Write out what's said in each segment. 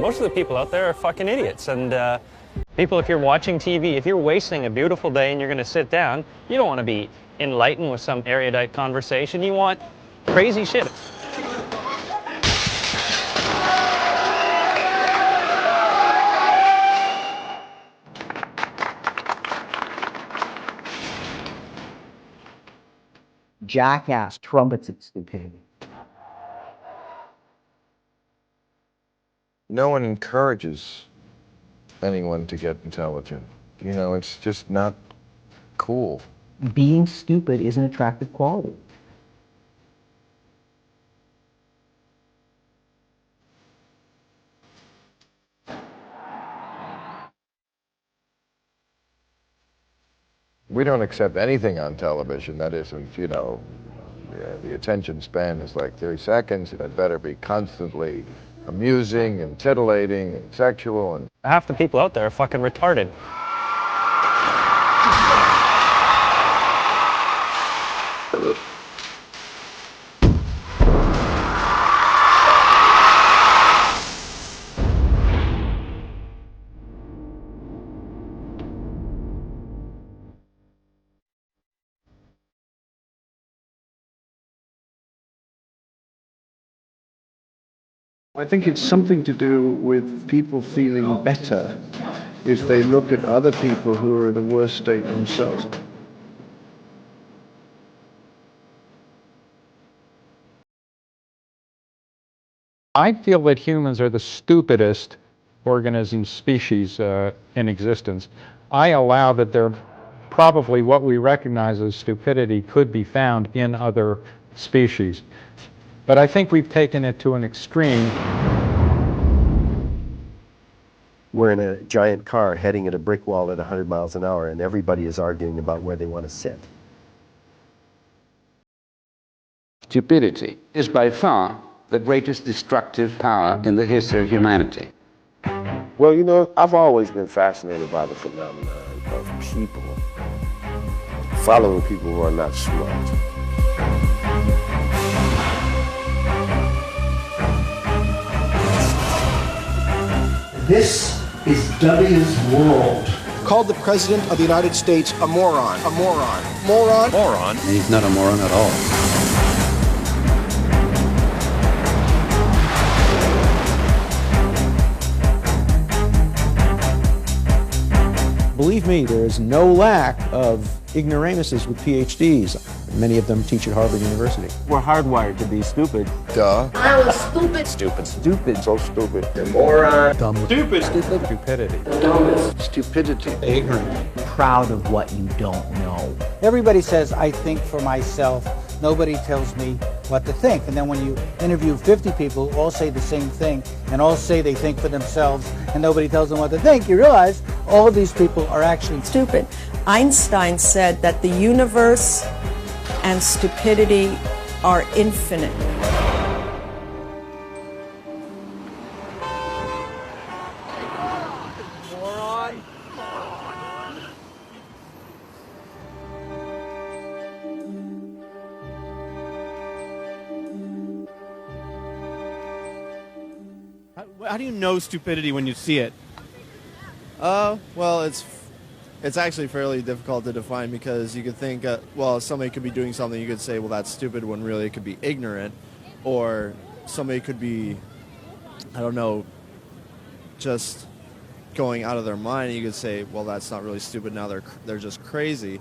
Most of the people out there are fucking idiots. And people, if you're watching TV, if you're wasting a beautiful day and you're going to sit down, you don't want to be enlightened with some erudite conversation. You want crazy shit. Jackass trumpets its stupidity. No one encourages anyone to get intelligent. You know, it's just not cool. Being stupid is an attractive quality. We don't accept anything on television that isn't, you know, the attention span is like 30 seconds, and it better be constantly amusing and titillating and sexual. And half the people out there are fucking retarded. I think it's something to do with people feeling better if they look at other people who are in a worse state themselves. I feel that humans are the stupidest organism species in existence. I allow that there probably what we recognize as stupidity could be found in other species. But I think we've taken it to an extreme. We're in a giant car heading at a brick wall at 100 miles an hour, and everybody is arguing about where they want to sit. Stupidity is by far the greatest destructive power in the history of humanity. Well, you know, I've always been fascinated by the phenomenon of people following people who are not smart. This is W's world. Called the President of the United States a moron. A moron. Moron. Moron? He's not a moron at all. Believe me, there is no lack of ignoramuses with PhDs. Many of them teach at Harvard University. We're hardwired to be stupid. Duh. I was stupid. Stupid. Stupid. So stupid. The moron. Dumb. Stupid. Stupid. Stupidity. The dumbest. Stupidity. Ignorant. Proud of what you don't know. Everybody says, I think for myself. Nobody tells me what to think. And then when you interview 50 people who all say the same thing and all say they think for themselves and nobody tells them what to think, you realize all of these people are actually stupid. Einstein said that the universe and stupidity are infinite. Moron. How do you know stupidity when you see it? Well, it's actually fairly difficult to define because you could think, well, somebody could be doing something, you could say, well, that's stupid, when really it could be ignorant. Or somebody could be, I don't know, just going out of their mind, and you could say, well, that's not really stupid, now they're just crazy.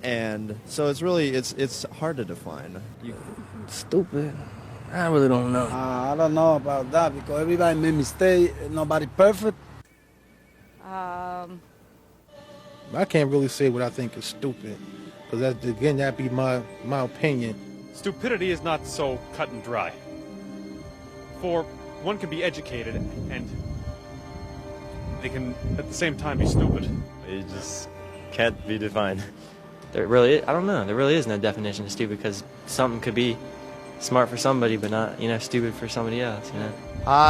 And so it's really, it's hard to define. Stupid. I really don't know. I don't know about that because everybody made mistakes, nobody perfect. I can't really say what I think is stupid, because that'd be my opinion. Stupidity is not so cut and dry. For one can be educated and they can at the same time be stupid. It just can't be defined. I don't know. There really is no definition of stupid because something could be smart for somebody, but not, stupid for somebody else,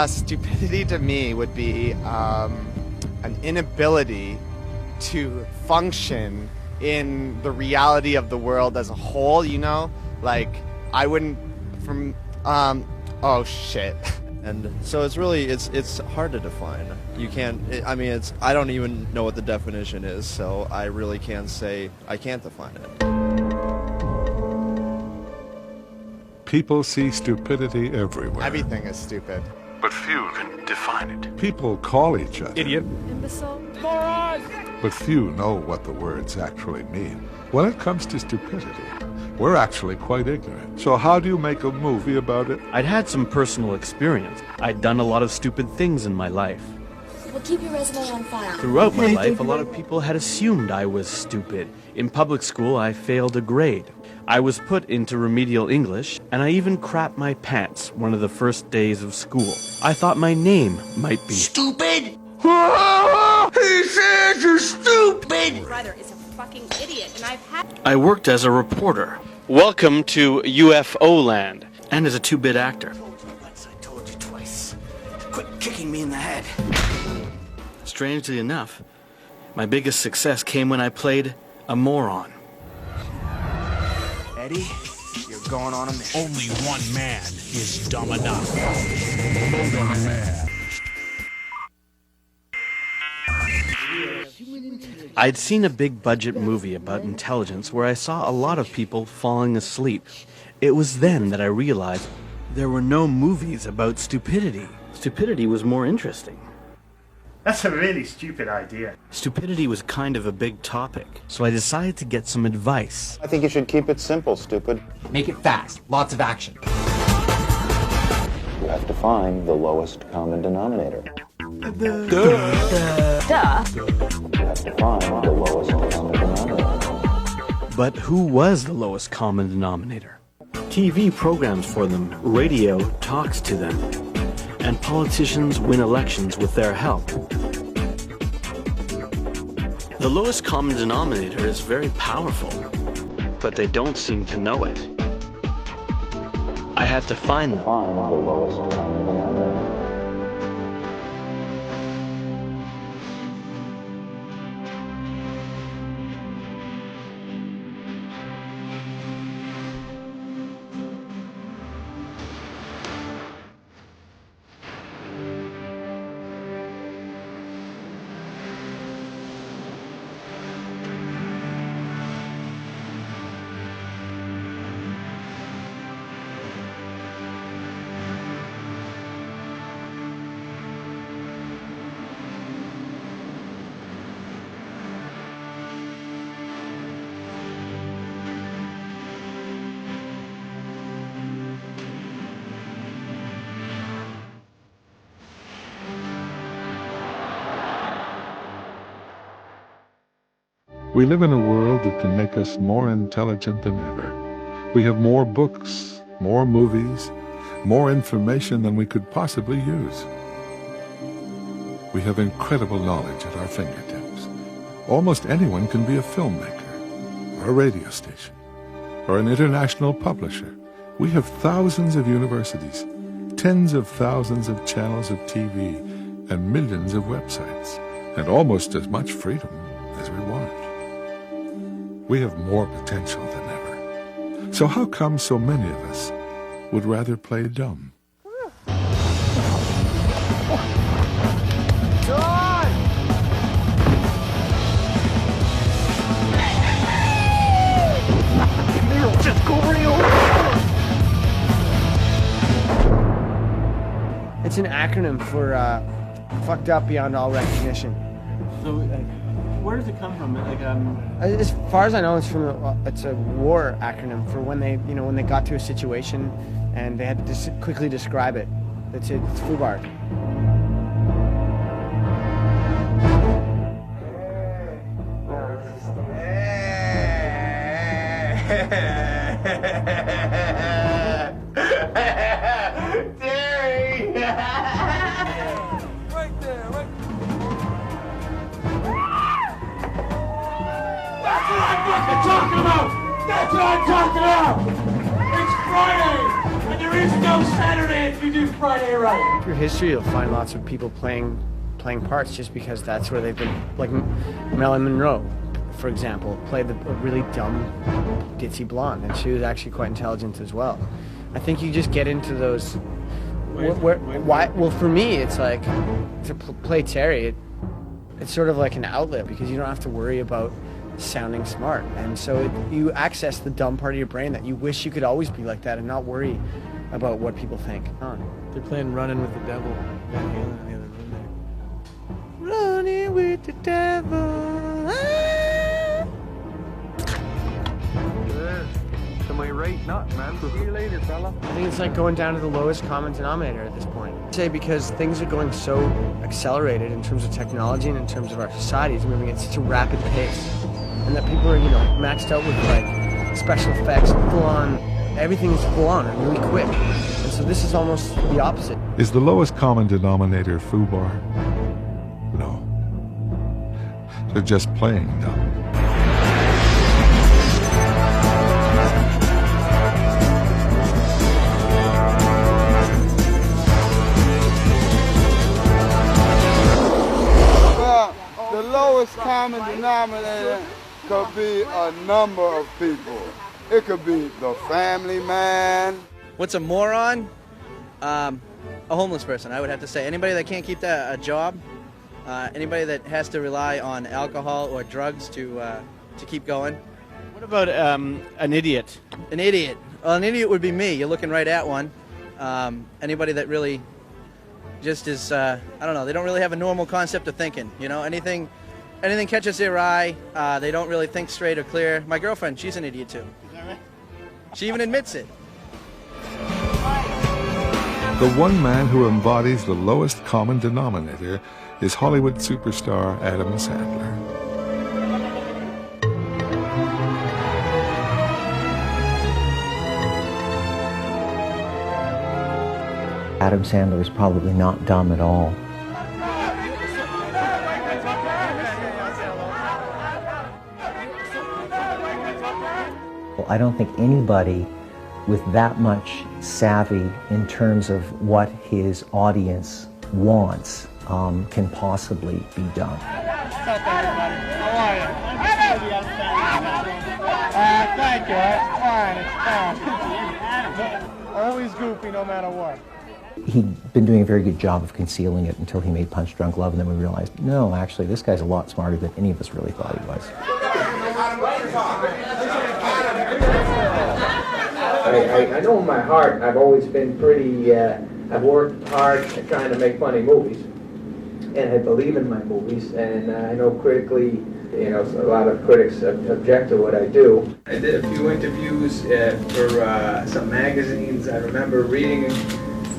Stupidity to me would be an inability to function in the reality of the world as a whole, Like, I wouldn't, oh shit. And so it's really, it's hard to define. You can't, I mean, I don't even know what the definition is, so I really can't say, I can't define it. People see stupidity everywhere. Everything is stupid. But few can define it. People call each other Idiot. Imbecile. but few know what the words actually mean. When it comes to stupidity, we're actually quite ignorant. So how do you make a movie about it? I'd had some personal experience. I'd done a lot of stupid things in my life. We'll keep your resume on file. Throughout my life, a lot of people had assumed I was stupid. In public school, I failed a grade. I was put into remedial English, and I even crapped my pants one of the first days of school. I thought my name might be Stupid! He says you're stupid! My brother is a fucking idiot, and I've had... I worked as a reporter. Welcome to UFO land. And as a 2-bit actor. I told you twice. Quit kicking me in the head. Strangely enough, my biggest success came when I played a moron. Eddie, you're going on a mission. Only one man is dumb enough. I'd seen a big budget movie about intelligence where I saw a lot of people falling asleep. It was then that I realized there were no movies about stupidity. Stupidity was more interesting. That's a really stupid idea. Stupidity was kind of a big topic, so I decided to get some advice. I think you should keep it simple, stupid. Make it fast. Lots of action. You have to find the lowest common denominator. Duh. You have to find the lowest common denominator. But who was the lowest common denominator? TV programs for them, radio talks to them, and politicians win elections with their help. The lowest common denominator is very powerful, but they don't seem to know it. I had to find them. Find the lowest common denominator. We live in a world that can make us more intelligent than ever. We have more books, more movies, more information than we could possibly use. We have incredible knowledge at our fingertips. Almost anyone can be a filmmaker, or a radio station, or an international publisher. We have thousands of universities, tens of thousands of channels of TV, and millions of websites, and almost as much freedom as we want. We have more potential than ever. So how come so many of us would rather play dumb? Just go real. It's an acronym for fucked up beyond all recognition. So, where does it come from? As far as I know, it's a war acronym for when they got to a situation and they had to quickly describe it. It's FUBAR. Terry! Right there, right. That's what I'm fucking talking about! That's what I'm talking about! It's Friday! And there is no Saturday if you do Friday right! Through history, you'll find lots of people playing parts just because that's where they've been. Like Marilyn Monroe, for example, played a really dumb, ditzy blonde, and she was actually quite intelligent as well. I think you just get into those why? Well, for me, it's like to play Terry. It's sort of like an outlet because you don't have to worry about sounding smart, and so you access the dumb part of your brain that you wish you could always be like that and not worry about what people think. They're playing "Running with the Devil." Van Halen in the other room there. Running with the devil. To my right nut, man. See you later, fella. I think it's like going down to the lowest common denominator at this point. I'd say because things are going so accelerated in terms of technology and in terms of our society is moving at such a rapid pace, and that people are, maxed out with like special effects, full on. Everything is full on and really quick, and so this is almost the opposite. Is the lowest common denominator FUBAR? No. They're just playing dumb. The lowest common denominator could be a number of people. It could be the family man. What's a moron? A homeless person, I would have to say. Anybody that can't keep a job, anybody that has to rely on alcohol or drugs to keep going. What about an idiot? An idiot. Well, an idiot would be me. You're looking right at one. Anybody that really just is, I don't know, they don't really have a normal concept of thinking. Anything catches their eye. They don't really think straight or clear. My girlfriend, she's an idiot too. Is that right? She even admits it. The one man who embodies the lowest common denominator is Hollywood superstar Adam Sandler. Adam Sandler is probably not dumb at all. Well, I don't think anybody with that much savvy in terms of what his audience wants can possibly be dumb. What's up, everybody? How are you? Thank you. It's fine. Always goofy, no matter what. He'd been doing a very good job of concealing it until he made Punch Drunk Love, and then we realized, no, actually, this guy's a lot smarter than any of us really thought he was. I know in my heart I've always been pretty, I've worked hard at trying to make funny movies, and I believe in my movies, and I know critically, a lot of critics object to what I do. I did a few interviews for some magazines. I remember reading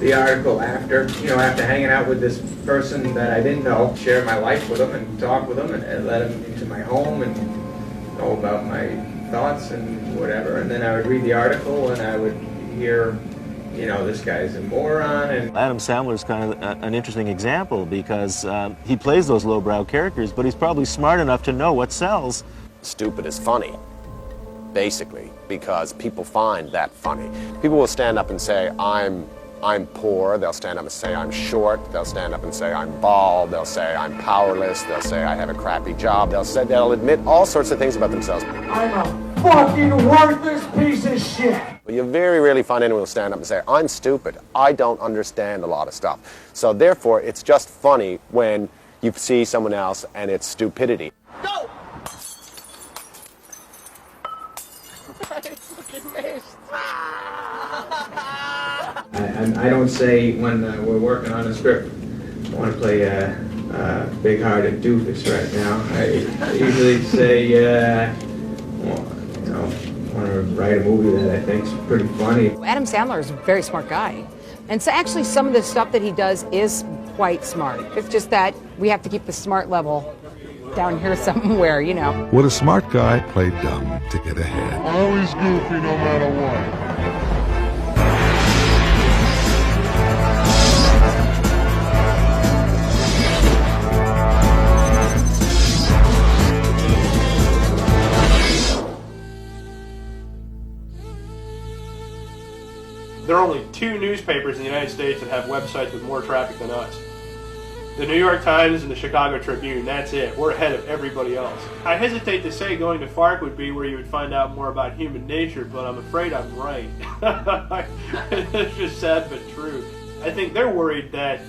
the article after hanging out with this person that I didn't know, share my life with them and talk with them and let them into my home and know about my thoughts and whatever. And then I would read the article and I would hear, this guy's a moron. And Adam Sandler's kind of an interesting example because he plays those lowbrow characters, but he's probably smart enough to know what sells. Stupid is funny, basically, because people find that funny. People will stand up and say, I'm poor. They'll stand up and say I'm short. They'll stand up and say I'm bald. They'll say I'm powerless. They'll say I have a crappy job. They'll admit all sorts of things about themselves. I'm a fucking worthless piece of shit. But you very rarely find anyone who will stand up and say I'm stupid. I don't understand a lot of stuff. So therefore, it's just funny when you see someone else and it's stupidity. Go! I don't say when we're working on a script, I want to play a big-hearted doofus right now. I usually say, I want to write a movie that I think's pretty funny. Adam Sandler is a very smart guy. And so actually some of the stuff that he does is quite smart. It's just that we have to keep the smart level down here somewhere, Would a smart guy play dumb to get ahead? Always goofy no matter what. There are only 2 newspapers in the United States that have websites with more traffic than us. The New York Times and the Chicago Tribune, that's it. We're ahead of everybody else. I hesitate to say going to FARC would be where you would find out more about human nature, but I'm afraid I'm right. It's just sad but true. I think they're worried that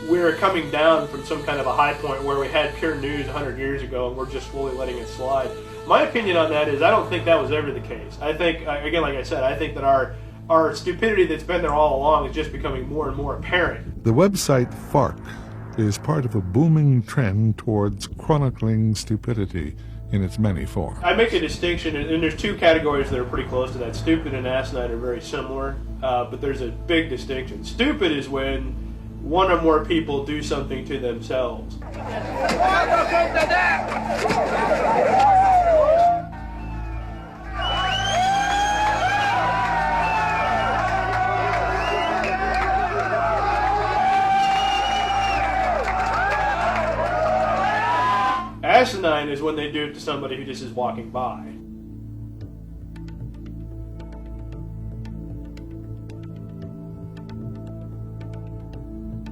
we're coming down from some kind of a high point where we had pure news 100 years ago and we're just slowly letting it slide. My opinion on that is I don't think that was ever the case. I think, again, like I said, I think that our stupidity that's been there all along is just becoming more and more apparent. The website FARC is part of a booming trend towards chronicling stupidity in its many forms. I make a distinction, and there's two categories that are pretty close to that. Stupid and asinine are very similar, but there's a big distinction. Stupid is when one or more people do something to themselves. Asinine is when they do it to somebody who just is walking by.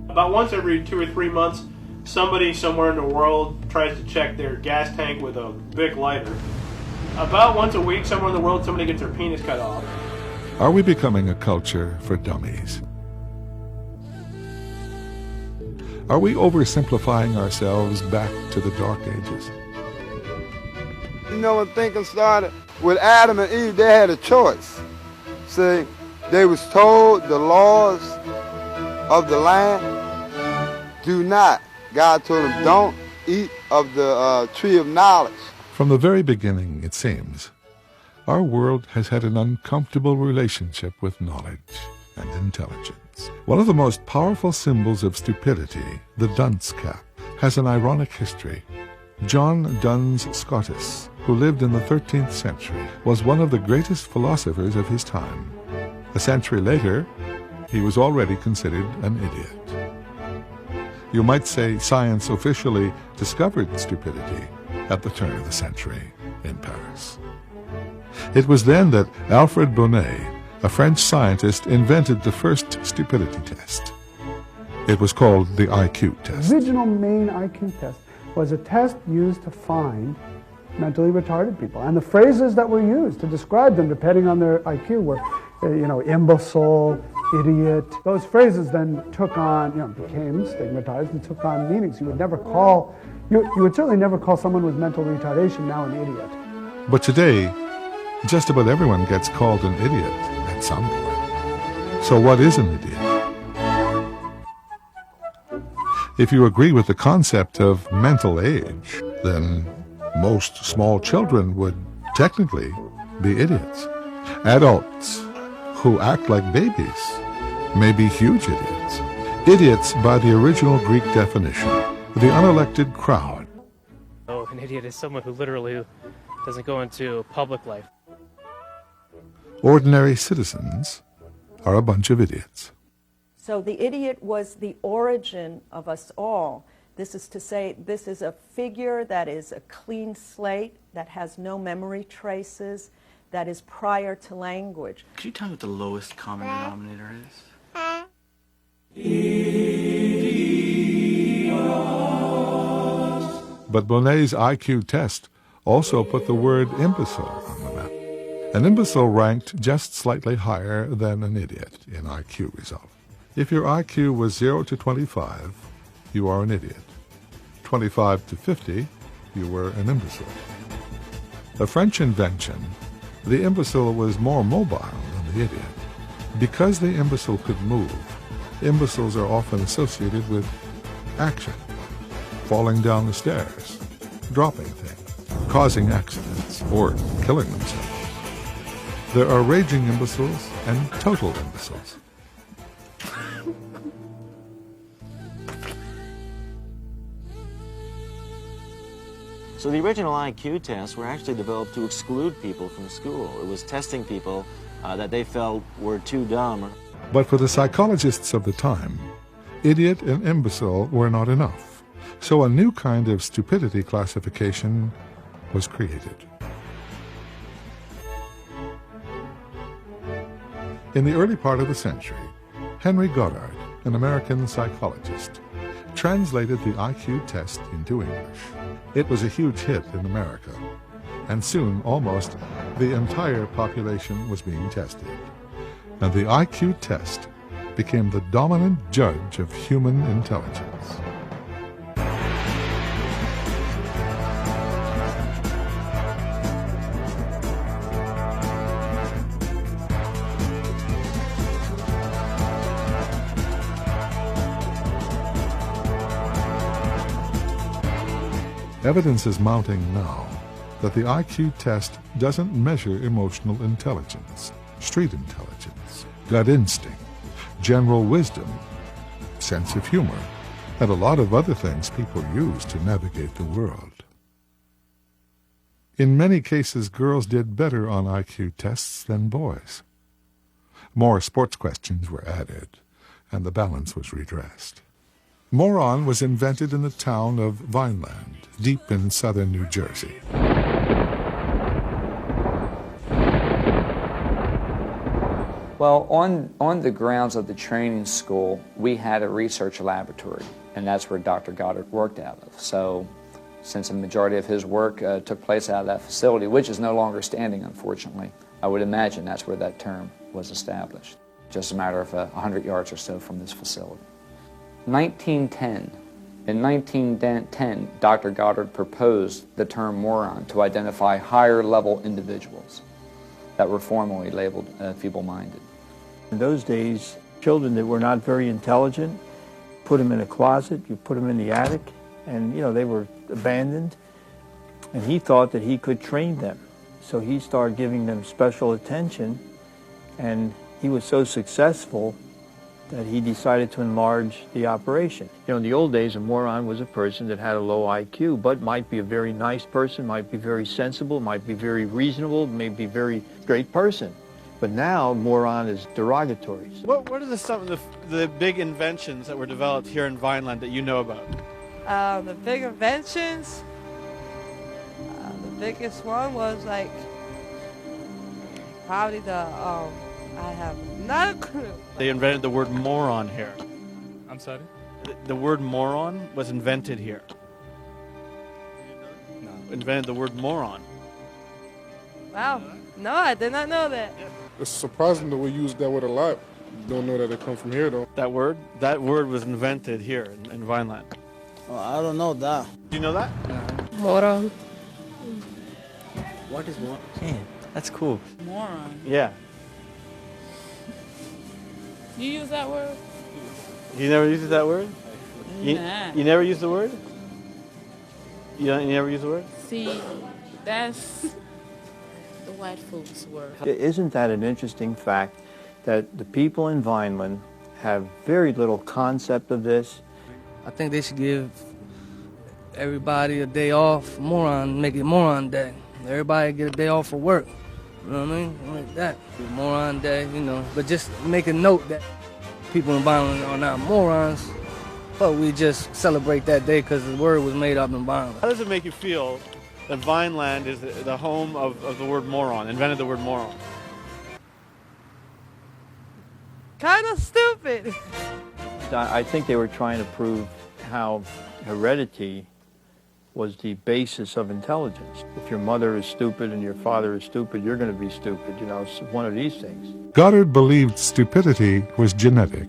About once every 2 or 3 months, somebody somewhere in the world tries to check their gas tank with a Bic lighter. About once a week, somewhere in the world, somebody gets their penis cut off. Are we becoming a culture for dummies? Are we oversimplifying ourselves back to the Dark Ages? You know, when thinking started, with Adam and Eve, they had a choice. See, they was told the laws of the land. Do not. God told them, don't eat of the tree of knowledge. From the very beginning, it seems, our world has had an uncomfortable relationship with knowledge and intelligence. One of the most powerful symbols of stupidity, the dunce cap, has an ironic history. John Duns Scotus, who lived in the 13th century, was one of the greatest philosophers of his time. A century later, he was already considered an idiot. You might say science officially discovered stupidity at the turn of the century in Paris. It was then that Alfred Bonnet, a French scientist, invented the first stupidity test. It was called the IQ test. The original main IQ test was a test used to find mentally retarded people. And the phrases that were used to describe them, depending on their IQ, were, imbecile, idiot. Those phrases then took on, became stigmatized and took on meanings. You would certainly never call someone with mental retardation now an idiot. But today, just about everyone gets called an idiot at some point. So what is an idiot? If you agree with the concept of mental age, then most small children would technically be idiots. Adults who act like babies may be huge idiots. Idiots by the original Greek definition, the unelected crowd. Oh, an idiot is someone who literally doesn't go into public life. Ordinary citizens are a bunch of idiots. So the idiot was the origin of us all. This is to say, this is a figure that is a clean slate, that has no memory traces, that is prior to language. Could you tell me what the lowest common denominator is? But Bonnet's IQ test also put the word imbecile on the map. An imbecile ranked just slightly higher than an idiot in IQ result. If your IQ was 0 to 25, you are an idiot. 25 to 50, you were an imbecile. A French invention, the imbecile was more mobile than the idiot. Because the imbecile could move, imbeciles are often associated with action, falling down the stairs, dropping things, causing accidents, or killing themselves. There are raging imbeciles and total imbeciles. So the original IQ tests were actually developed to exclude people from school. It was testing people that they felt were too dumb. But for the psychologists of the time, idiot and imbecile were not enough. So a new kind of stupidity classification was created. In the early part of the century, Henry Goddard, an American psychologist, translated the IQ test into English. It was a huge hit in America, and soon almost the entire population was being tested. And the IQ test became the dominant judge of human intelligence. Evidence is mounting now that the IQ test doesn't measure emotional intelligence, street intelligence, gut instinct, general wisdom, sense of humor, and a lot of other things people use to navigate the world. In many cases, girls did better on IQ tests than boys. More sports questions were added, and the balance was redressed. Moron was invented in the town of Vineland, deep in southern New Jersey. Well, on the grounds of the training school, we had a research laboratory, and that's where Dr. Goddard worked out of. So, since a majority of his work took place out of that facility, which is no longer standing, unfortunately, I would imagine that's where that term was established. Just a matter of 100 yards or so from this facility. 1910. In 1910, Dr. Goddard proposed the term moron to identify higher-level individuals that were formerly labeled feeble-minded. In those days, children that were not very intelligent, put them in a closet, you put them in the attic, and they were abandoned. And he thought that he could train them. So he started giving them special attention, and he was so successful that he decided to enlarge the operation. In the old days, a moron was a person that had a low IQ, but might be a very nice person, might be very sensible, might be very reasonable, may be a very great person. But now, moron is derogatory. What are some of the big inventions that were developed here in Vineland that you know about? The big inventions? The biggest one was probably I have no clue. They invented the word moron here. I'm sorry? The word moron was invented here. No. Invented the word moron. Wow. No, I did not know that. It's surprising that we use that word a lot. Don't know that it comes from here, though. That word was invented here in Vineland. Well, I don't know that. Do you know that? Moron. What is moron? Man, that's cool. Moron. Yeah. You use that word? You never used that word? Nah. You never used the word? You never used the word? See, that's the white folks' word. Isn't that an interesting fact that the people in Vineland have very little concept of this? I think they should give everybody a day off, make it moron day. Everybody get a day off for work. You know what I mean? Like that. Moron day, but just make a note that people in Vineland are not morons, but we just celebrate that day because the word was made up in Vineland. How does it make you feel that Vineland is the home of the word moron, invented the word moron? Kind of stupid. I think they were trying to prove how heredity was the basis of intelligence. If your mother is stupid and your father is stupid, you're going to be stupid. It's one of these things. Goddard believed stupidity was genetic.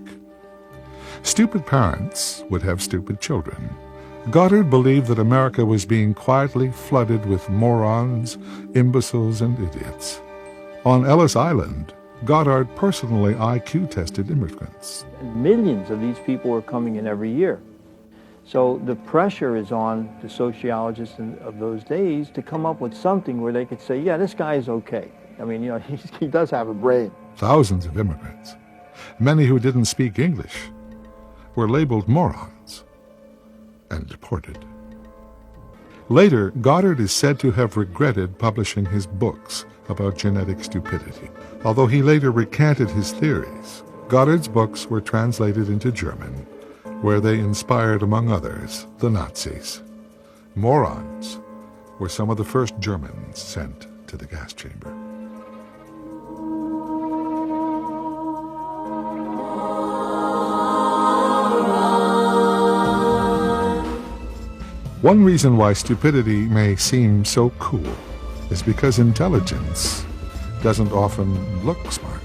Stupid parents would have stupid children. Goddard believed that America was being quietly flooded with morons, imbeciles, and idiots. On Ellis Island, Goddard personally IQ tested immigrants. And millions of these people were coming in every year. So the pressure is on the sociologists of those days to come up with something where they could say, yeah, this guy is okay. I mean, he does have a brain. Thousands of immigrants, many who didn't speak English, were labeled morons and deported. Later, Goddard is said to have regretted publishing his books about genetic stupidity. Although he later recanted his theories, Goddard's books were translated into German, where they inspired, among others, the Nazis. Morons were some of the first Germans sent to the gas chamber. One reason why stupidity may seem so cool is because intelligence doesn't often look smart.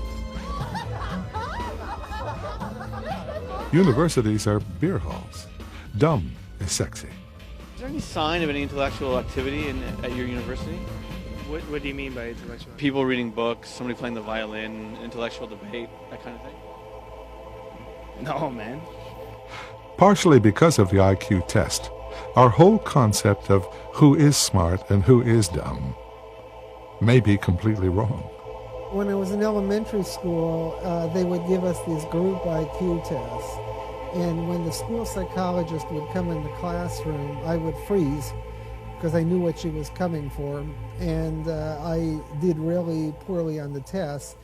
Universities are beer halls. Dumb is sexy. Is there any sign of any intellectual activity at your university? What do you mean by intellectual? People reading books, somebody playing the violin, intellectual debate, that kind of thing? No, man. Partially because of the IQ test, our whole concept of who is smart and who is dumb may be completely wrong. When I was in elementary school, they would give us these group IQ tests. And when the school psychologist would come in the classroom, I would freeze because I knew what she was coming for. And I did really poorly on the test.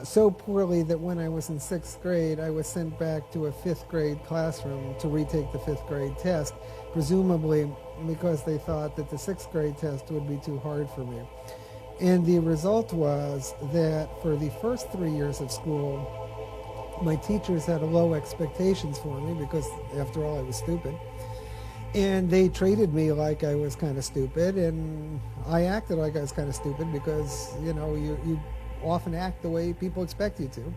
So poorly that when I was in 6th grade, I was sent back to a 5th grade classroom to retake the 5th grade test, presumably because they thought that the 6th grade test would be too hard for me. And the result was that for the first 3 years of school, my teachers had low expectations for me because, after all, I was stupid. And they treated me like I was kind of stupid, and I acted like I was kind of stupid because, you know, you often act the way people expect you to.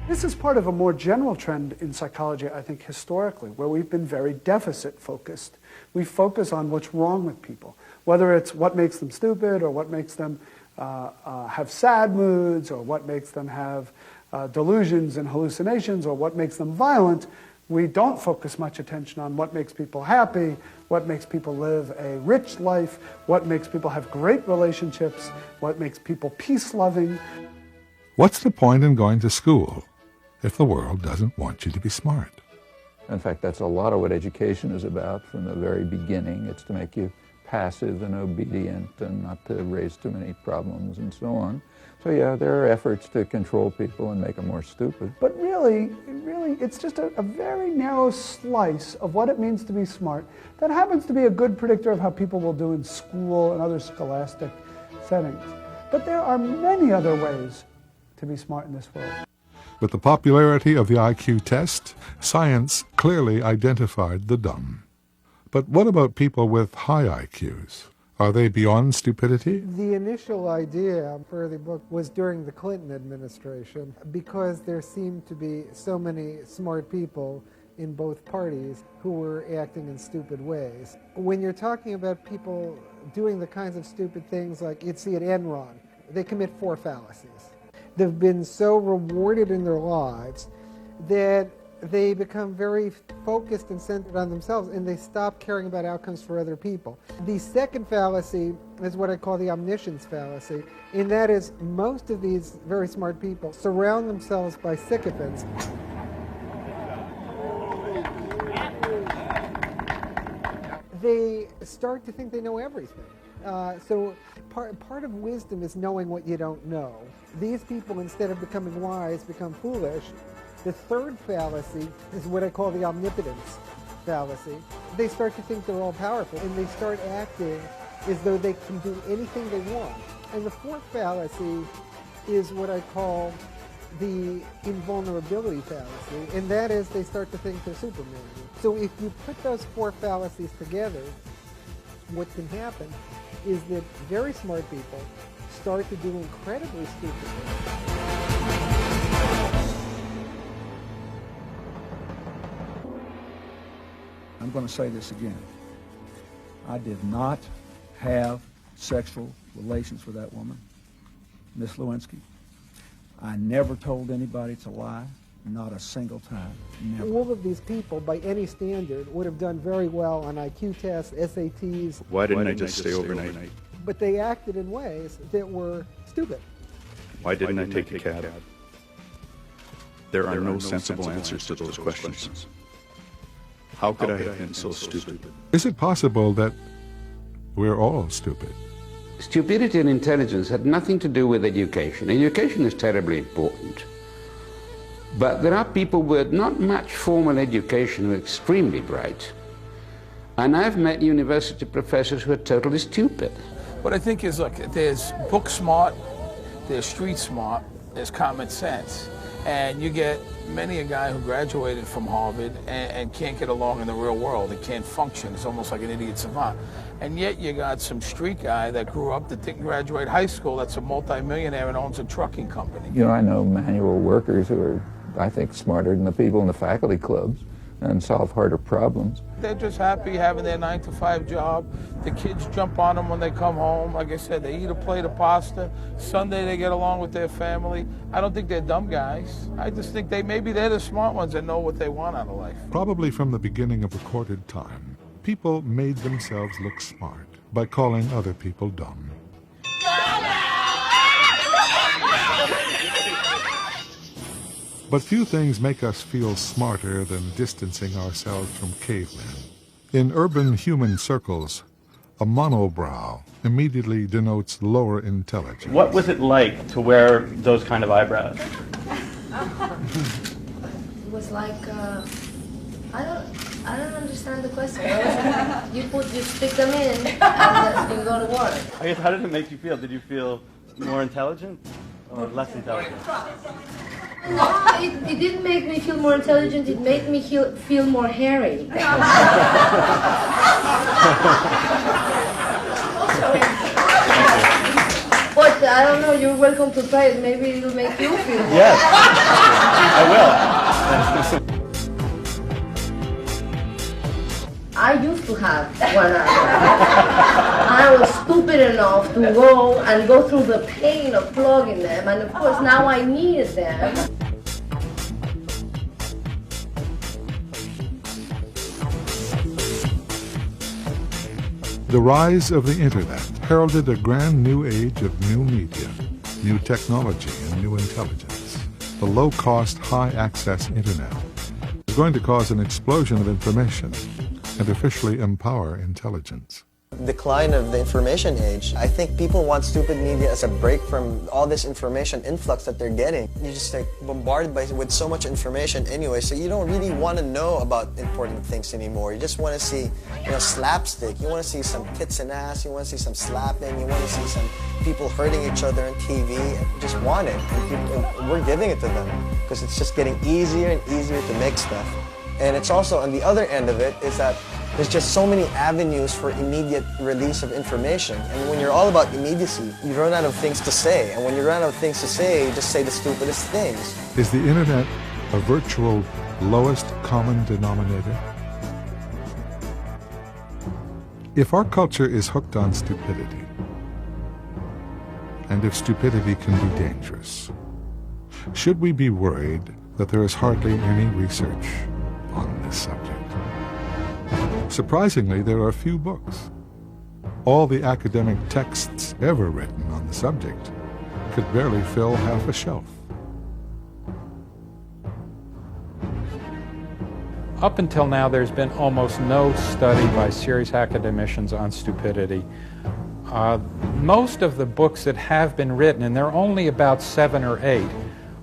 This is part of a more general trend in psychology, I think, historically, where we've been very deficit-focused. We focus on what's wrong with people, whether it's what makes them stupid or what makes them have sad moods or what makes them have delusions and hallucinations or what makes them violent. We don't focus much attention on what makes people happy, what makes people live a rich life, what makes people have great relationships, what makes people peace-loving. What's the point in going to school if the world doesn't want you to be smart? In fact, that's a lot of what education is about from the very beginning. It's to make you passive and obedient and not to raise too many problems and so on. So yeah, there are efforts to control people and make them more stupid. But really, it's just a very narrow slice of what it means to be smart that happens to be a good predictor of how people will do in school and other scholastic settings. But there are many other ways to be smart in this world. With the popularity of the IQ test, science clearly identified the dumb. But what about people with high IQs? Are they beyond stupidity? The initial idea for the book was during the Clinton administration because there seemed to be so many smart people in both parties who were acting in stupid ways. When you're talking about people doing the kinds of stupid things like you'd see at Enron, they commit 4 fallacies. They've been so rewarded in their lives that they become very focused and centered on themselves, and they stop caring about outcomes for other people. The second fallacy is what I call the omniscience fallacy, and that is most of these very smart people surround themselves by sycophants. They start to think they know everything. So part of wisdom is knowing what you don't know. These people, instead of becoming wise, become foolish. The third fallacy is what I call the omnipotence fallacy. They start to think they're all powerful, and they start acting as though they can do anything they want. And the fourth fallacy is what I call the invulnerability fallacy, and that is they start to think they're Superman. So if you put those 4 fallacies together, what can happen is that very smart people start to do incredibly stupid things. I'm going to say this again. I did not have sexual relations with that woman, Miss Lewinsky. I never told anybody to lie, not a single time, never. All of these people, by any standard, would have done very well on IQ tests, SATs. Why didn't I just stay overnight? But they acted in ways that were stupid. Why didn't I take a cab? There are no sensible answers to those questions. How could I have been so stupid? Is it possible that we're all stupid? Stupidity and intelligence had nothing to do with education. Education is terribly important. But there are people with not much formal education who are extremely bright. And I've met university professors who are totally stupid. What I think is, look, there's book smart, there's street smart, there's common sense. And you get many a guy who graduated from Harvard and can't get along in the real world and can't function. It's almost like an idiot savant. And yet you got some street guy that grew up that didn't graduate high school that's a multimillionaire and owns a trucking company. You know, I know manual workers who are, I think, smarter than the people in the faculty clubs and solve harder problems. They're just happy having their 9-to-5 job. The kids jump on them when they come home. Like I said, they eat a plate of pasta. Sunday they get along with their family. I don't think they're dumb guys. I just think maybe they're the smart ones that know what they want out of life. Probably from the beginning of recorded time, people made themselves look smart by calling other people dumb. But few things make us feel smarter than distancing ourselves from cavemen. In urban human circles, a monobrow immediately denotes lower intelligence. What was it like to wear those kind of eyebrows? It was like, I don't understand the question. You stick them in and you go to work. I guess, how did it make you feel? Did you feel more intelligent or less intelligent? No, it didn't make me feel more intelligent. It made me feel more hairy. But I don't know. You're welcome to try it. Maybe it'll make you feel more. Yes, I will. I used to have one eyebrow. I was stupid enough to go through the pain of plugging them, and of course now I needed them. The rise of the internet heralded a grand new age of new media, new technology, and new intelligence. The low-cost, high-access internet is going to cause an explosion of information and officially empower intelligence. Decline of the information age. I think people want stupid media as a break from all this information influx that they're getting. You're just like bombarded with so much information anyway, so you don't really want to know about important things anymore. You just want to see, slapstick. You want to see some tits and ass. You want to see some slapping. You want to see some people hurting each other on TV. You just want it, and we're giving it to them because it's just getting easier and easier to make stuff. And it's also, on the other end of it, is that there's just so many avenues for immediate release of information. And when you're all about immediacy, you run out of things to say. And when you run out of things to say, you just say the stupidest things. Is the internet a virtual lowest common denominator? If our culture is hooked on stupidity, and if stupidity can be dangerous, should we be worried that there is hardly any research on this subject? Surprisingly, there are few books. All the academic texts ever written on the subject could barely fill half a shelf. Up until now, there's been almost no study by serious academicians on stupidity. Most of the books that have been written, and there are only about 7 or 8,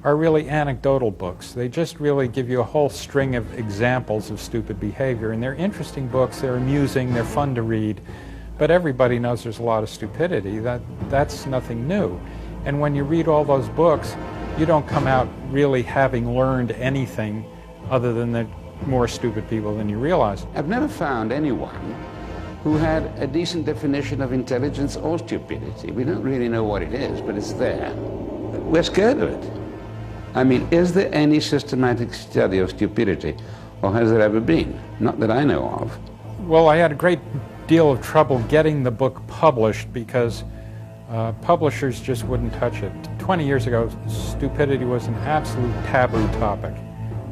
are really anecdotal books. They just really give you a whole string of examples of stupid behavior. And they're interesting books, they're amusing, they're fun to read. But everybody knows there's a lot of stupidity. That's nothing new. And when you read all those books, you don't come out really having learned anything other than they're more stupid people than you realize. I've never found anyone who had a decent definition of intelligence or stupidity. We don't really know what it is, but it's there. We're scared of it. I mean, is there any systematic study of stupidity, or has there ever been? Not that I know of. Well, I had a great deal of trouble getting the book published because publishers just wouldn't touch it. 20 years ago, stupidity was an absolute taboo topic.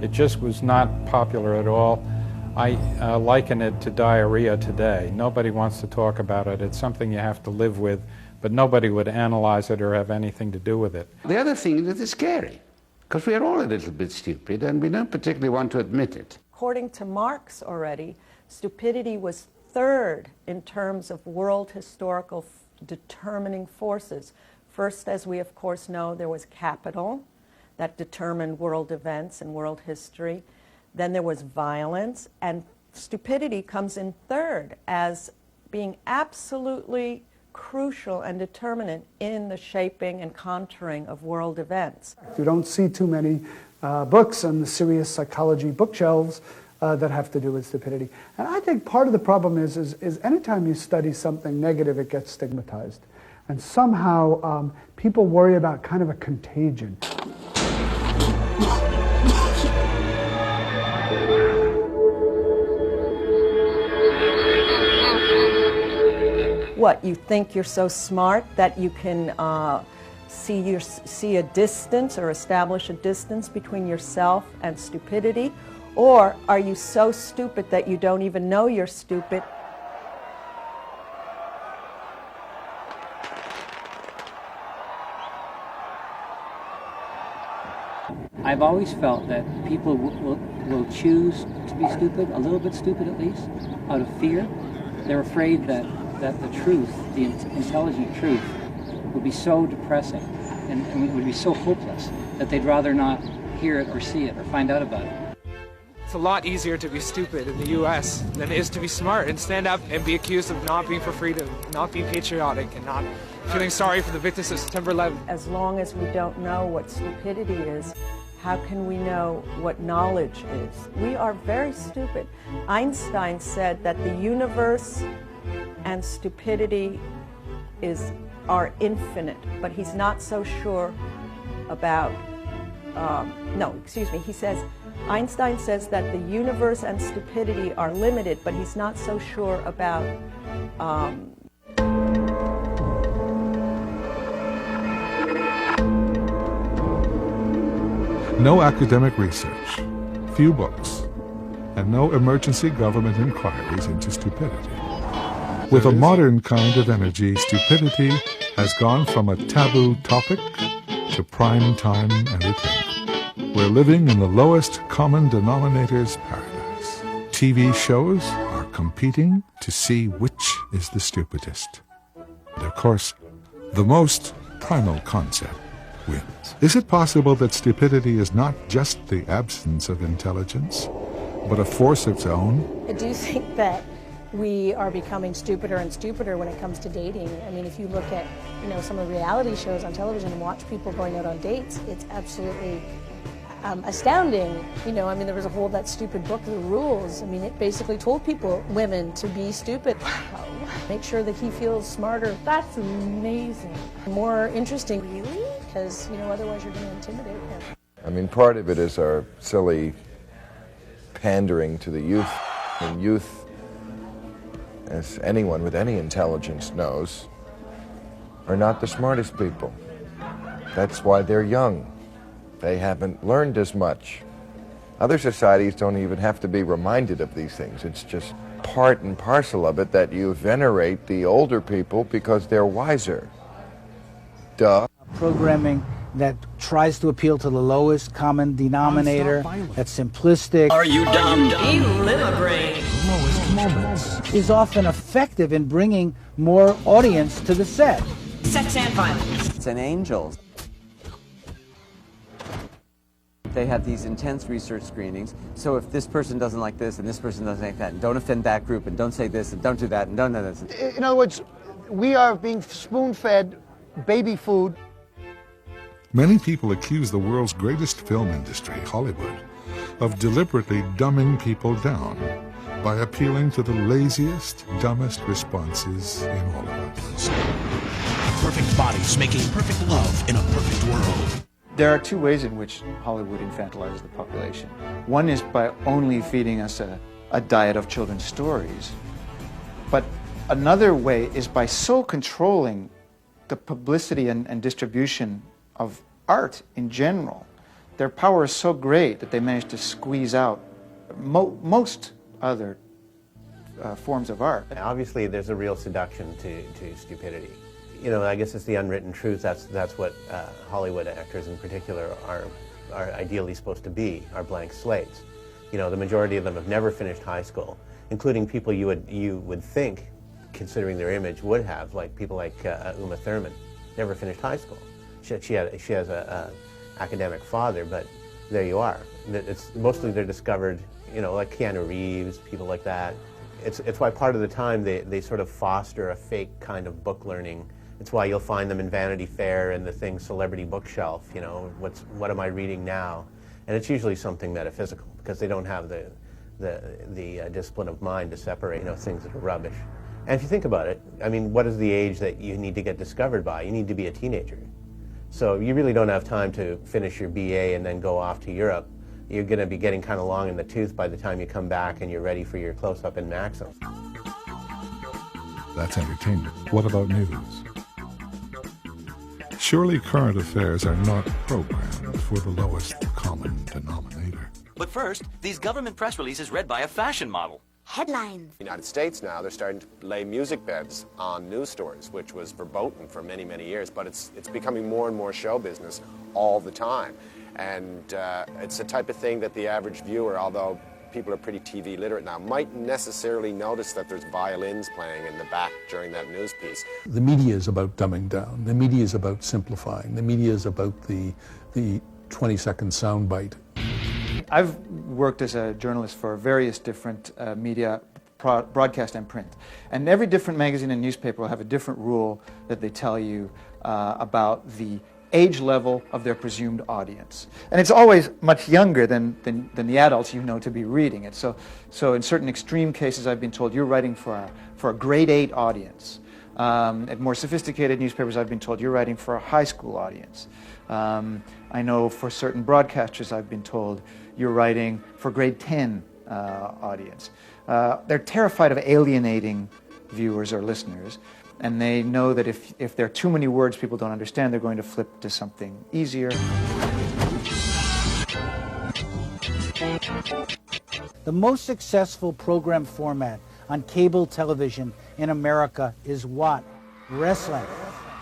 It just was not popular at all. I liken it to diarrhea today. Nobody wants to talk about it. It's something you have to live with, but nobody would analyze it or have anything to do with it. The other thing is that it's scary, because we are all a little bit stupid, and we don't particularly want to admit it. According to Marx already, stupidity was third in terms of world historical determining forces. First, as we of course know, there was capital that determined world events and world history. Then there was violence, and stupidity comes in third as being absolutely crucial and determinant in the shaping and contouring of world events. You don't see too many books on the serious psychology bookshelves that have to do with stupidity. And I think part of the problem is anytime you study something negative, it gets stigmatized. And somehow people worry about kind of a contagion. What, you think you're so smart that you can see a distance or establish a distance between yourself and stupidity? Or are you so stupid that you don't even know you're stupid? I've always felt that people will choose to be stupid, a little bit stupid at least, out of fear. They're afraid that the truth, the intelligent truth, would be so depressing and would be so hopeless that they'd rather not hear it or see it or find out about it. It's a lot easier to be stupid in the U.S. than it is to be smart and stand up and be accused of not being for freedom, not being patriotic, and not feeling sorry for the victims of September 11th. As long as we don't know what stupidity is, how can we know what knowledge is? We are very stupid. Einstein said that the universe and stupidity are infinite, but he's not so sure about, he says, Einstein says that the universe and stupidity are limited, but he's not so sure about No academic research, few books, and no emergency government inquiries into stupidity. With a modern kind of energy, stupidity has gone from a taboo topic to prime time entertainment. We're living in the lowest common denominator's paradise. TV shows are competing to see which is the stupidest. And of course, the most primal concept wins. Is it possible that stupidity is not just the absence of intelligence, but a force of its own? I do think that we are becoming stupider and stupider when it comes to dating. I mean, if you look at, some of the reality shows on television and watch people going out on dates, it's absolutely astounding. There was a whole that stupid book, The Rules. It basically told women to be stupid. Make sure that he feels smarter. That's amazing. More interesting, really? Because, otherwise you're going to intimidate him. Part of it is our silly pandering to the youth. Youth, as anyone with any intelligence knows, are not the smartest people. That's why they're young. They haven't learned as much. Other societies don't even have to be reminded of these things. It's just part and parcel of it that you venerate the older people because they're wiser. Duh. Programming that tries to appeal to the lowest common denominator, that's simplistic. Are you dumb? Eliminate. Lowest moments. Is often effective in bringing more audience to the set. Sex and violence. It's an angel. They have these intense research screenings, so if this person doesn't like this and this person doesn't like that, and don't offend that group, and don't say this, and don't do that, and don't do this. In other words, we are being spoon-fed baby food. Many people accuse the world's greatest film industry, Hollywood, of deliberately dumbing people down by appealing to the laziest, dumbest responses in all of us. Perfect bodies making perfect love in a perfect world. There are two ways in which Hollywood infantilizes the population. One is by only feeding us a diet of children's stories. But another way is by so controlling the publicity and distribution of art in general. Their power is so great that they manage to squeeze out most other forms of art. Obviously, there's a real seduction to stupidity. I guess it's the unwritten truth. That's what Hollywood actors in particular are ideally supposed to be, are blank slates. The majority of them have never finished high school, including people you would think, considering their image, would have, like people like Uma Thurman, never finished high school. She has a academic father, but there you are. It's mostly they're discovered, like Keanu Reeves, people like that. It's why part of the time they sort of foster a fake kind of book learning. It's why you'll find them in Vanity Fair and the thing Celebrity Bookshelf, you know, what am I reading now? And it's usually something metaphysical because they don't have the discipline of mind to separate, you know, things that are rubbish. And if you think about it, I mean, what is the age that you need to get discovered by? You need to be a teenager. So you really don't have time to finish your BA and then go off to Europe. You're going to be getting kind of long in the tooth by the time you come back and you're ready for your close-up in Maxim. That's entertainment. What about news? Surely current affairs are not programmed for the lowest common denominator. But first, these government press releases read by a fashion model. Headlines. In the United States now, they're starting to lay music beds on news stories, which was verboten for many, many years, but it's becoming more and more show business all the time. And it's the type of thing that the average viewer, although people are pretty TV literate now, might necessarily notice that there's violins playing in the back during that news piece. The media is about dumbing down. The media is about simplifying. The media is about the 20-second soundbite. I've worked as a journalist for various different media, broadcast and print. And every different magazine and newspaper will have a different rule that they tell you about the age level of their presumed audience. And it's always much younger than the adults you know to be reading it. So in certain extreme cases I've been told you're writing for a grade 8 audience. At more sophisticated newspapers I've been told you're writing for a high school audience. I know for certain broadcasters I've been told you're writing for grade 10 audience. They're terrified of alienating viewers or listeners, and they know that if there are too many words people don't understand, they're going to flip to something easier. The most successful program format on cable television in America is what? Wrestling.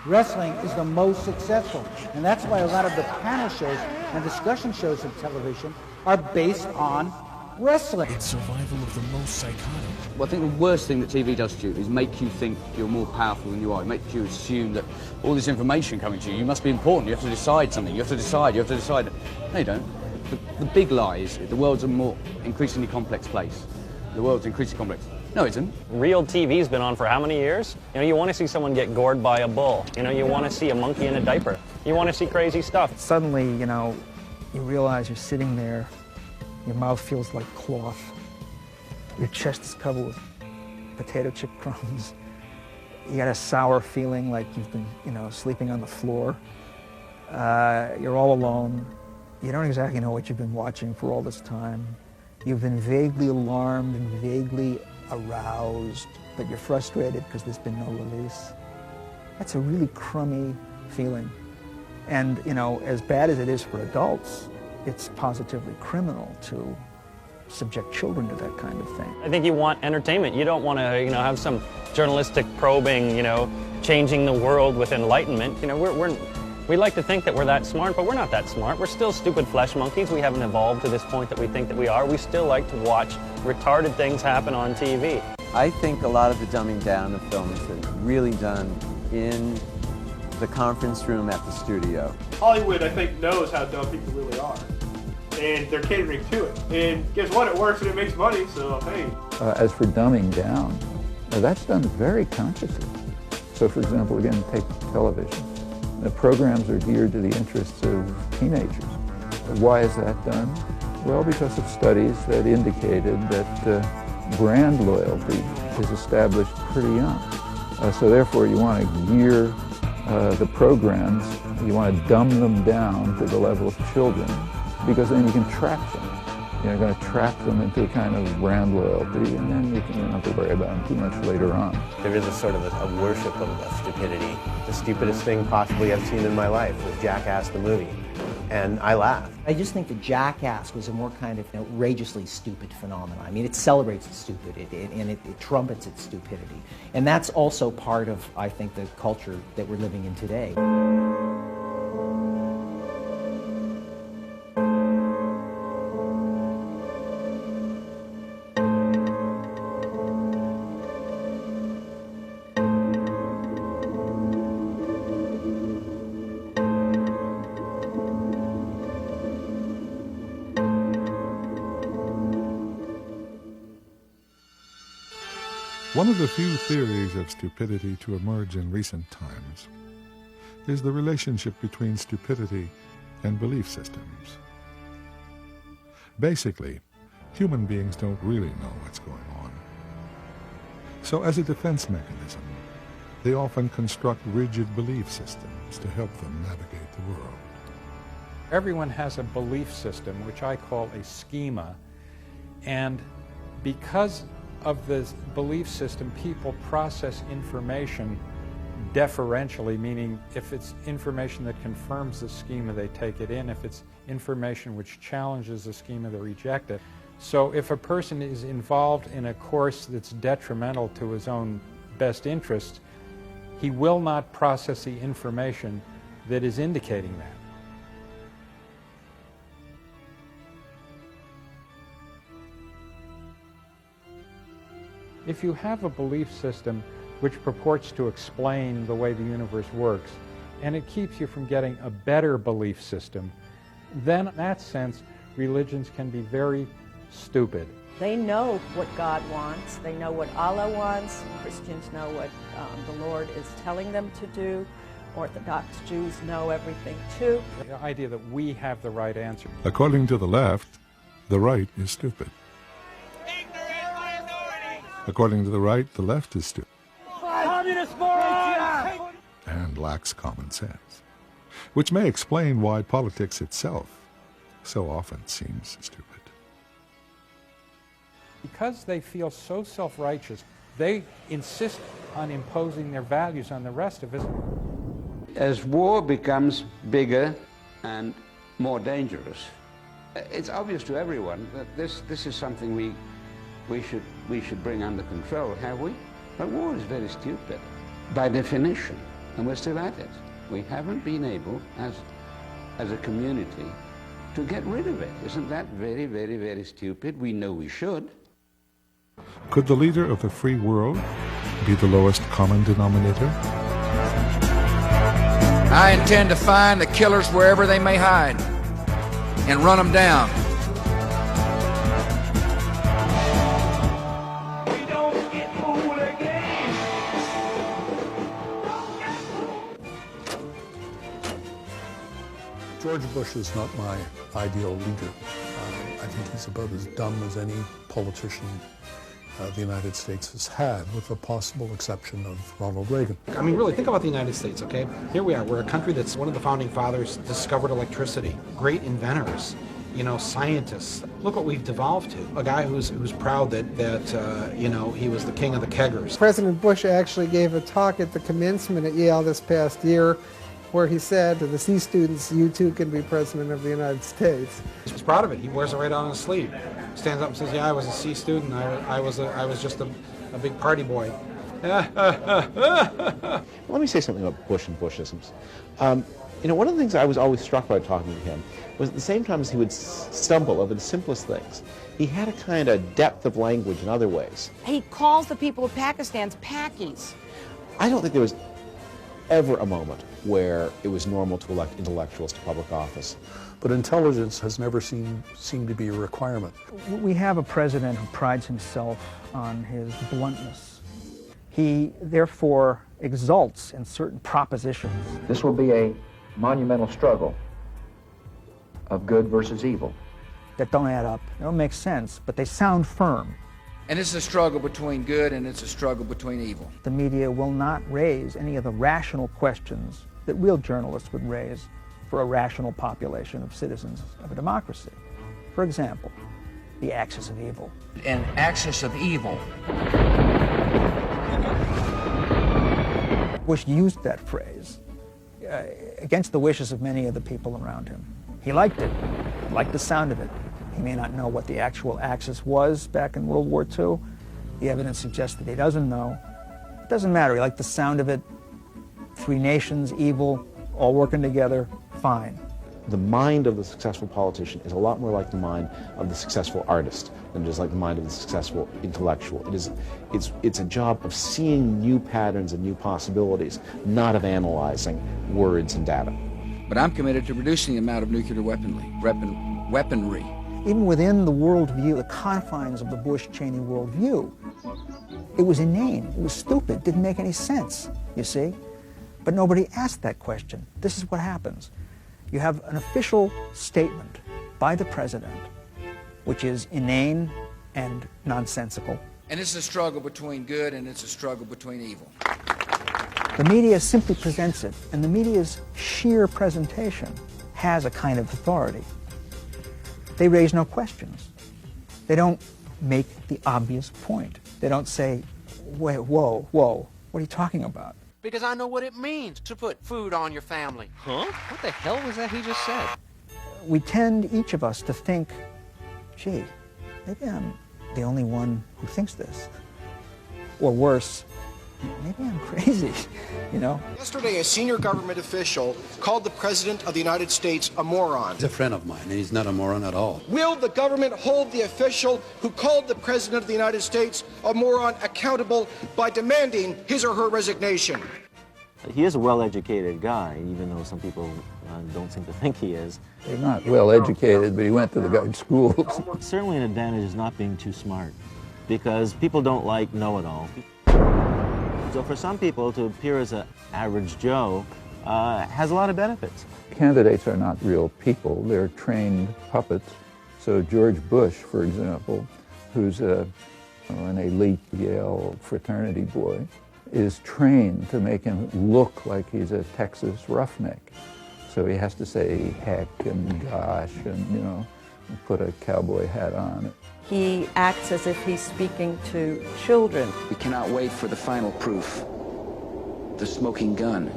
Wrestling is the most successful, and that's why a lot of the panel shows and discussion shows of television are based on wrestling. It's survival of the most psychotic. Well, I think the worst thing that TV does to you is make you think you're more powerful than you are. It makes you assume that all this information coming to you, you must be important, you have to decide something, you have to decide. No, you don't. The big lie is the world's a more increasingly complex place. The world's increasingly complex. No, it isn't. Real TV's been on for how many years? You know, you want to see someone get gored by a bull. You know, you want to see a monkey in a diaper. You want to see crazy stuff. Suddenly, you know, you realize you're sitting there, your mouth feels like cloth, your chest is covered with potato chip crumbs, you got a sour feeling like you've been, you know, sleeping on the floor, you're all alone, you don't exactly know what you've been watching for all this time, you've been vaguely alarmed and vaguely aroused, but you're frustrated because there's been no release. That's a really crummy feeling. And, you know, as bad as it is for adults, it's positively criminal to subject children to that kind of thing. I think you want entertainment. You don't want to, you know, have some journalistic probing, you know, changing the world with enlightenment. You know, we like to think that we're that smart, but we're not that smart. We're still stupid flesh monkeys. We haven't evolved to this point that we think that we are. We still like to watch retarded things happen on TV. I think a lot of the dumbing down of films is really done in the conference room at the studio. Hollywood, I think, knows how dumb people really are. And they're catering to it. And guess what? It works and it makes money, so hey. As for dumbing down, that's done very consciously. So for example, again, take television. The programs are geared to the interests of teenagers. Why is that done? Well, because of studies that indicated that brand loyalty is established pretty young. So therefore you want to gear the programs, you want to dumb them down to the level of children, because then you can trap them. You're going to trap them into a kind of brand loyalty, and then you don't have to worry about them too much later on. There is a sort of a worship of stupidity. The stupidest thing possibly I've seen in my life was Jackass the movie, and I laughed. I just think that Jackass was a more kind of outrageously stupid phenomenon. I mean, it celebrates its stupidity, and it trumpets its stupidity. And that's also part of, I think, the culture that we're living in today. One of the few theories of stupidity to emerge in recent times is the relationship between stupidity and belief systems. Basically, human beings don't really know what's going on. So as a defense mechanism, they often construct rigid belief systems to help them navigate the world. Everyone has a belief system, which I call a schema, and because of this belief system, people process information deferentially, meaning if it's information that confirms the schema, they take it in. If it's information which challenges the schema, they reject it. So if a person is involved in a course that's detrimental to his own best interest, he will not process the information that is indicating that. If you have a belief system which purports to explain the way the universe works, and it keeps you from getting a better belief system, then in that sense, religions can be very stupid. They know what God wants. They know what Allah wants. Christians know what the Lord is telling them to do. Orthodox Jews know everything too. The idea that we have the right answer. According to the left, the right is stupid. According to the right, the left is stupid Communist morons! and lacks common sense, which may explain why politics itself so often seems stupid. Because they feel so self-righteous, they insist on imposing their values on the rest of us. As war becomes bigger and more dangerous, it's obvious to everyone that this is something we should bring under control, have we? But war is very stupid, by definition, and we're still at it. We haven't been able, as a community, to get rid of it. Isn't that very, very, very stupid? We know we should. Could the leader of the free world be the lowest common denominator? I intend to find the killers wherever they may hide and run them down. George Bush is not my ideal leader. I think he's about as dumb as any politician the United States has had, with the possible exception of Ronald Reagan. I mean, really, think about the United States, okay? Here we are. We're a country that's one of the founding fathers discovered electricity. Great inventors, you know, scientists. Look what we've devolved to. A guy who's proud that you know, he was the king of the keggers. President Bush actually gave a talk at the commencement at Yale this past year where he said to the C students, you too can be president of the United States. He's proud of it. He wears it right on his sleeve. Stands up and says, yeah, I was a C student. I was just a big party boy. Let me say something about Bush and Bushisms. You know, one of the things I was always struck by talking to him was at the same time as he would stumble over the simplest things, he had a kind of depth of language in other ways. He calls the people of Pakistan's Pakis. I don't think there was ever a moment where it was normal to elect intellectuals to public office. But intelligence has never seemed to be a requirement. We have a president who prides himself on his bluntness. He, therefore, exults in certain propositions. This will be a monumental struggle of good versus evil. That don't add up. They don't make sense, but they sound firm. And it's a struggle between good and it's a struggle between evil. The media will not raise any of the rational questions that real journalists would raise for a rational population of citizens of a democracy. For example, the axis of evil. An axis of evil. Bush used that phrase against the wishes of many of the people around him. He liked it, liked the sound of it. He may not know what the actual axis was back in World War II. The evidence suggests that he doesn't know. It doesn't matter. He liked the sound of it. Three nations, evil, all working together, fine. The mind of the successful politician is a lot more like the mind of the successful artist than it is like the mind of the successful intellectual. It's a job of seeing new patterns and new possibilities, not of analyzing words and data. But I'm committed to reducing the amount of nuclear weaponry. even within the worldview, the confines of the Bush-Cheney worldview, it was inane, it was stupid, didn't make any sense, you see? But nobody asked that question. This is what happens. You have an official statement by the president, which is inane and nonsensical. And it's a struggle between good and it's a struggle between evil. The media simply presents it, and the media's sheer presentation has a kind of authority. They raise no questions. They don't make the obvious point. They don't say, wait, whoa, what are you talking about? Because I know what it means to put food on your family. Huh? What the hell was that he just said? We tend, each of us, to think, gee, maybe I'm the only one who thinks this. Or worse, maybe I'm crazy, you know? Yesterday, a senior government official called the President of the United States a moron. He's a friend of mine, and he's not a moron at all. Will the government hold the official who called the President of the United States a moron accountable by demanding his or her resignation? He is a well-educated guy, even though some people don't seem to think he is. He's not well-educated, but he went to the good schools. Certainly an advantage is not being too smart, because people don't like know-it-all. So for some people, to appear as an average Joe has a lot of benefits. Candidates are not real people. They're trained puppets. So George Bush, for example, who's an elite Yale fraternity boy, is trained to make him look like he's a Texas roughneck. So he has to say heck and gosh and, you know, put a cowboy hat on. He acts as if he's speaking to children. We cannot wait for the final proof, the smoking gun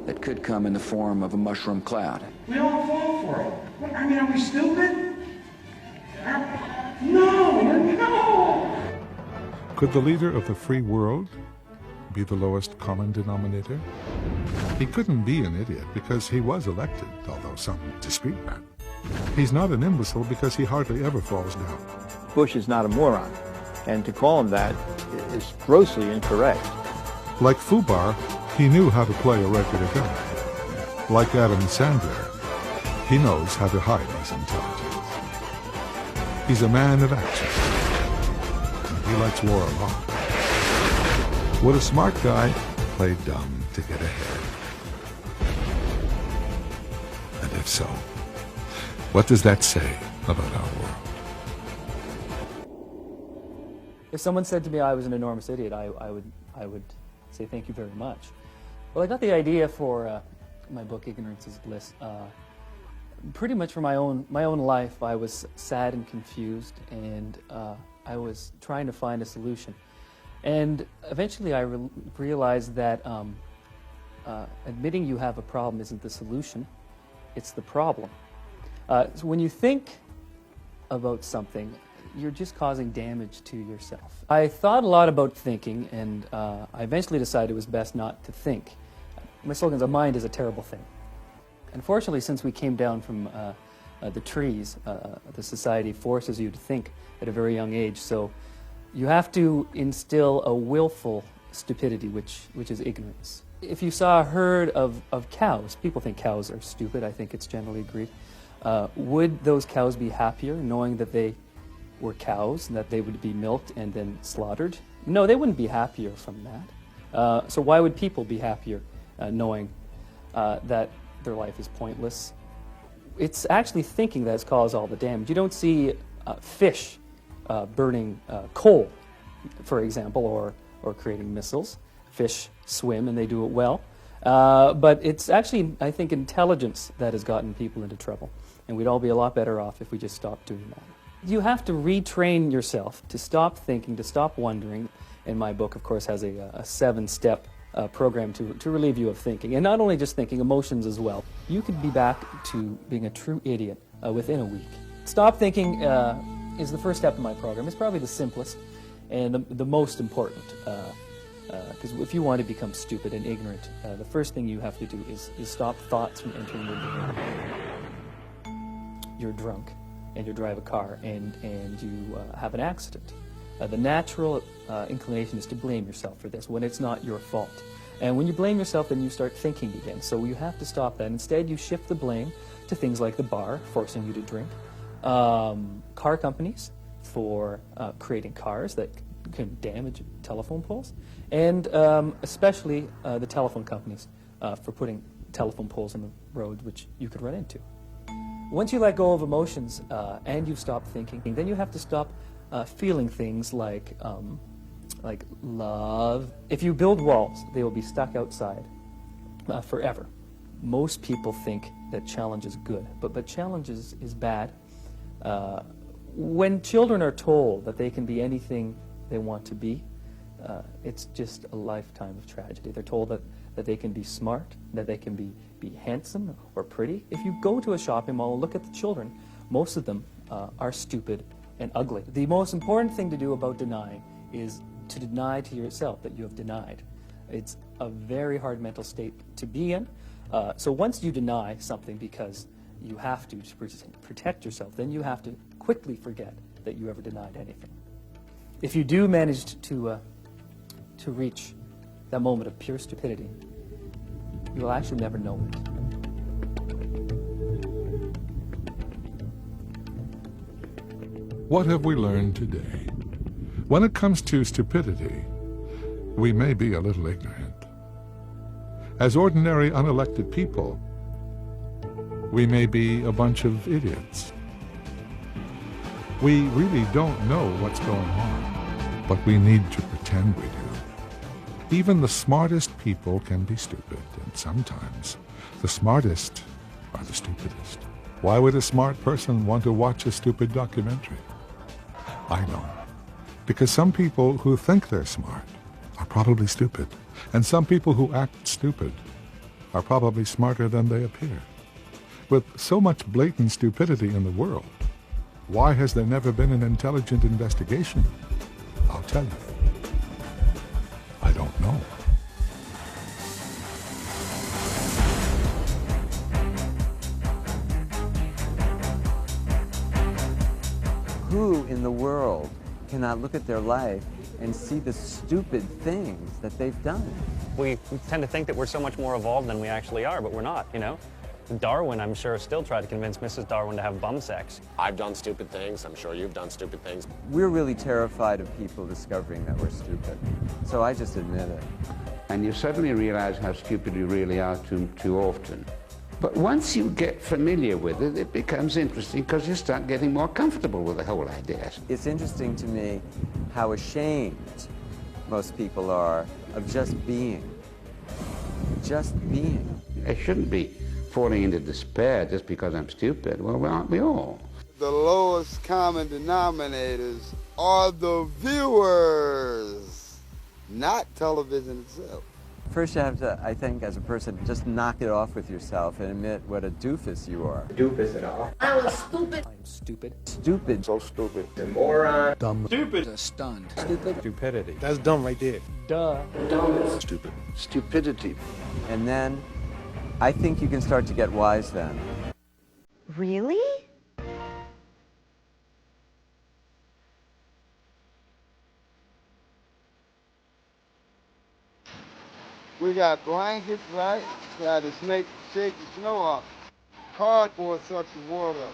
that could come in the form of a mushroom cloud. We all fall for it. I mean, are we stupid? No! Could the leader of the free world be the lowest common denominator? He couldn't be an idiot because he was elected, although some dispute that. He's not an imbecile because he hardly ever falls down. Bush is not a moron, and to call him that is grossly incorrect. Like Fubar, he knew how to play a regular guy. Like Adam Sandler, he knows how to hide his intelligence. He's a man of action. He likes war a lot. Would a smart guy play dumb to get ahead? And if so, what does that say about our world? If someone said to me I was an enormous idiot, I would say thank you very much. Well, I got the idea for my book, Ignorance is Bliss, pretty much for my own life. I was sad and confused, and I was trying to find a solution. And eventually I realized that admitting you have a problem isn't the solution, it's the problem. So when you think about something, you're just causing damage to yourself. I thought a lot about thinking, and I eventually decided it was best not to think. My slogan is, a mind is a terrible thing. Unfortunately, since we came down from the trees, the society forces you to think at a very young age, so you have to instill a willful stupidity, which is ignorance. If you saw a herd of cows, people think cows are stupid, I think it's generally agreed. Would those cows be happier knowing that they were cows and that they would be milked and then slaughtered? No, they wouldn't be happier from that. So why would people be happier knowing that their life is pointless? It's actually thinking that's caused all the damage. You don't see fish burning coal, for example, or creating missiles. Fish swim and they do it well. But it's actually, I think, intelligence that has gotten people into trouble. And we'd all be a lot better off if we just stopped doing that. You have to retrain yourself to stop thinking, to stop wondering. And my book, of course, has a 7-step program to relieve you of thinking. And not only just thinking, emotions as well. You could be back to being a true idiot within a week. Stop thinking is the first step in my program. It's probably the simplest and the most important. Because if you want to become stupid and ignorant, the first thing you have to do is stop thoughts from entering your brain. You're drunk and you drive a car and you have an accident. The natural inclination is to blame yourself for this when it's not your fault. And when you blame yourself, then you start thinking again. So you have to stop that. Instead, you shift the blame to things like the bar, forcing you to drink, car companies for creating cars that can damage telephone poles, and especially the telephone companies for putting telephone poles in the road which you could run into. Once you let go of emotions and you stop thinking, then you have to stop feeling things like love. If you build walls, they will be stuck outside forever. Most people think that challenge is good, but challenge is bad. When children are told that they can be anything they want to be, it's just a lifetime of tragedy. They're told that they can be smart, that they can be handsome or pretty. If you go to a shopping mall and look at the children, most of them are stupid and ugly. The most important thing to do about denying is to deny to yourself that you have denied. It's a very hard mental state to be in. So once you deny something because you have to protect yourself, then you have to quickly forget that you ever denied anything. If you do manage to reach that moment of pure stupidity, you will actually never know it. What have we learned today? When it comes to stupidity, we may be a little ignorant. As ordinary unelected people, we may be a bunch of idiots. We really don't know what's going on, but we need to pretend we do. Even the smartest people can be stupid, and sometimes the smartest are the stupidest. Why would a smart person want to watch a stupid documentary? I don't. Because some people who think they're smart are probably stupid, and some people who act stupid are probably smarter than they appear. With so much blatant stupidity in the world, why has there never been an intelligent investigation? I'll tell you. I don't know. Who in the world cannot look at their life and see the stupid things that they've done? We tend to think that we're so much more evolved than we actually are, but we're not, you know? Darwin, I'm sure, still tried to convince Mrs. Darwin to have bum sex. I've done stupid things. I'm sure you've done stupid things. We're really terrified of people discovering that we're stupid. So I just admit it. And you suddenly realize how stupid you really are too often. But once you get familiar with it, it becomes interesting because you start getting more comfortable with the whole idea. It's interesting to me how ashamed most people are of just being. Just being. I shouldn't be falling into despair just because I'm stupid. Well, aren't we all? The lowest common denominators are the viewers, not television itself. First you have to, I think, as a person, just knock it off with yourself and admit what a doofus you are. Doofus at all. I was stupid. I'm stupid. Stupid. So stupid. A moron. Dumb. Stupid. Stunned. Stupid. Stupidity. That's dumb right there. Duh. Dumb. Stupid. Stupidity. And then, I think you can start to get wise then. Really? We got blankets, right? Got to shake the snow off. Cardboard sucks the water up.